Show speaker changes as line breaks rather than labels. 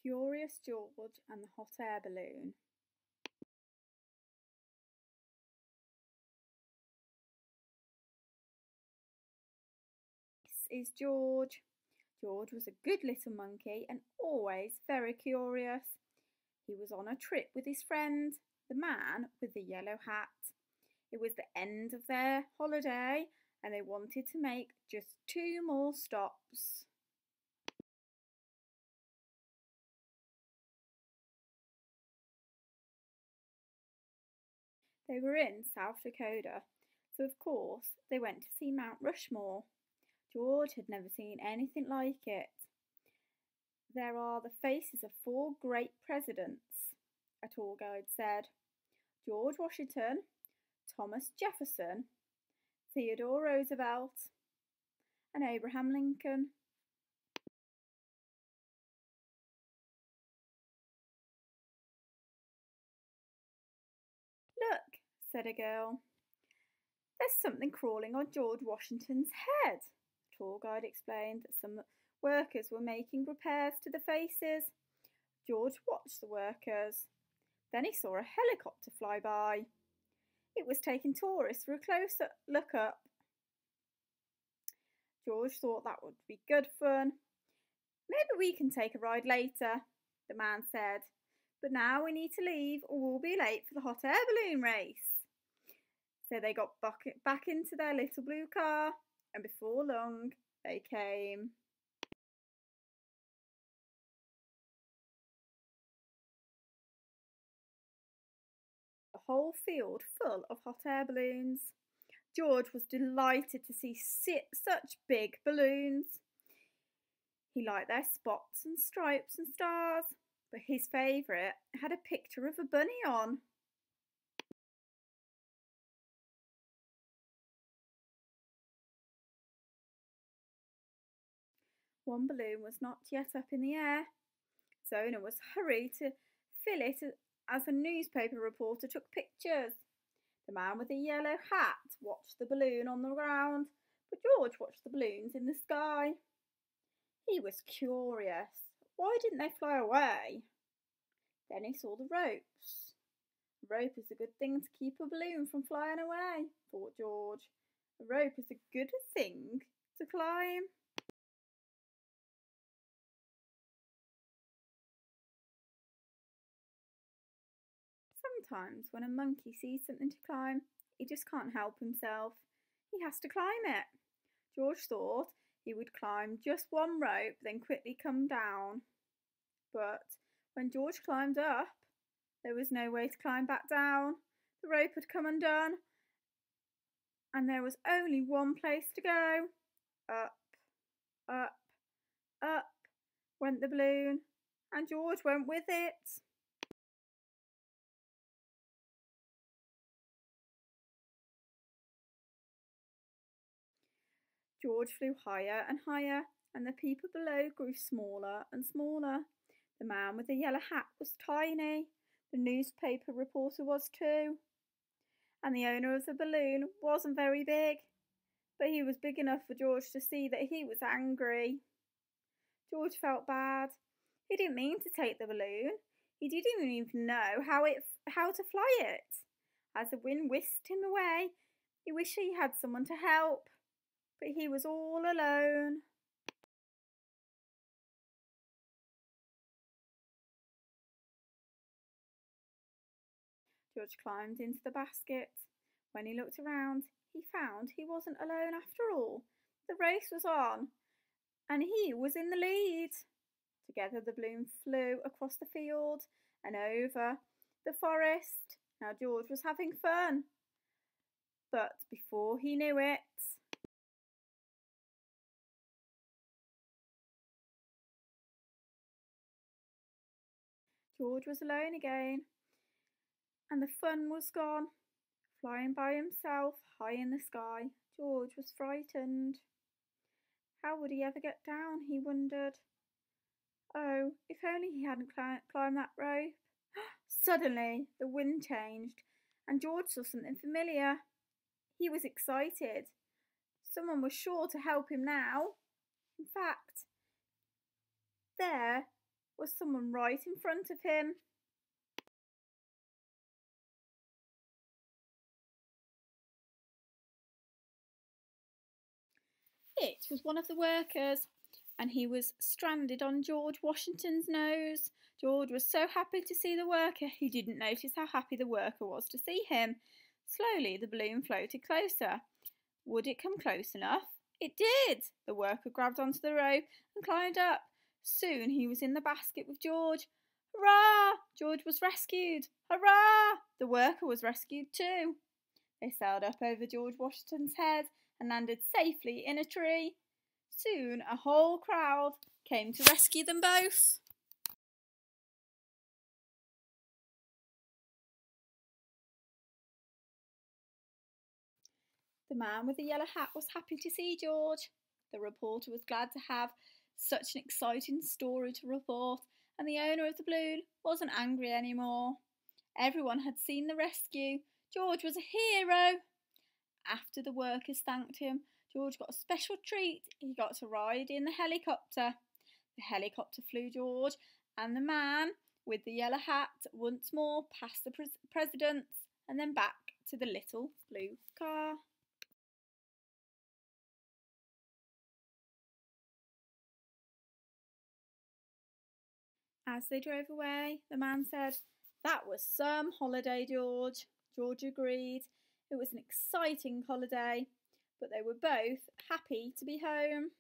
Curious George and the Hot Air Balloon. This is George. George was a good little monkey and always very curious. He was on a trip with his friend, the man with the yellow hat. It was the end of their holiday and they wanted to make just 2 more stops. They were in South Dakota, so of course they went to see Mount Rushmore. George had never seen anything like it. There are the faces of 4 great presidents, a tour guide said. George Washington, Thomas Jefferson, Theodore Roosevelt, and Abraham Lincoln. Look, said a girl. There's something crawling on George Washington's head. The tour guide explained that some workers were making repairs to the faces. George watched the workers. Then he saw a helicopter fly by. It was taking tourists for a closer look up. George thought that would be good fun. Maybe we can take a ride later, the man said. But now we need to leave or we'll be late for the hot air balloon race. So they got back into their little blue car and before long they came. A whole field full of hot air balloons. George was delighted to see such big balloons. He liked their spots and stripes and stars, but his favourite had a picture of a bunny on. One balloon was not yet up in the air. Zona was hurried to fill it as a newspaper reporter took pictures. The man with the yellow hat watched the balloon on the ground, but George watched the balloons in the sky. He was curious. Why didn't they fly away? Then he saw the ropes. A rope is a good thing to keep a balloon from flying away, thought George. A rope is a good thing to climb. Sometimes when a monkey sees something to climb, he just can't help himself. He has to climb it. George thought he would climb just one rope, then quickly come down. But when George climbed up, there was no way to climb back down. The rope had come undone, and there was only one place to go. Up, up, up went the balloon, and George went with it. George flew higher and higher, and the people below grew smaller and smaller. The man with the yellow hat was tiny. The newspaper reporter was too. And the owner of the balloon wasn't very big, but he was big enough for George to see that he was angry. George felt bad. He didn't mean to take the balloon. He didn't even know how to fly it. As the wind whisked him away, he wished he had someone to help. But he was all alone. George climbed into the basket. When he looked around, he found he wasn't alone after all. The race was on, and he was in the lead. Together the balloon flew across the field and over the forest. Now George was having fun. But before he knew it, George was alone again, and the fun was gone. Flying by himself high in the sky, George was frightened. How would he ever get down, he wondered. Oh, if only he hadn't climbed that rope. Suddenly, the wind changed, and George saw something familiar. He was excited. Someone was sure to help him now. In fact, there was someone right in front of him. It was one of the workers, and he was stranded on George Washington's nose. George was so happy to see the worker, he didn't notice how happy the worker was to see him. Slowly, the balloon floated closer. Would it come close enough? It did! The worker grabbed onto the rope and climbed up. Soon he was in the basket with George. Hurrah! George was rescued. Hurrah! The worker was rescued too. They sailed up over George Washington's head and landed safely in a tree. Soon a whole crowd came to rescue them both. The man with the yellow hat was happy to see George. The reporter was glad to have such an exciting story to report, and the owner of the balloon wasn't angry anymore. Everyone had seen the rescue. George was a hero. After the workers thanked him, George got a special treat. He got to ride in the helicopter. The helicopter flew George and the man with the yellow hat once more past the presidents and then back to the little blue car. As they drove away, the man said, "That was some holiday, George." George agreed. It was an exciting holiday, but they were both happy to be home.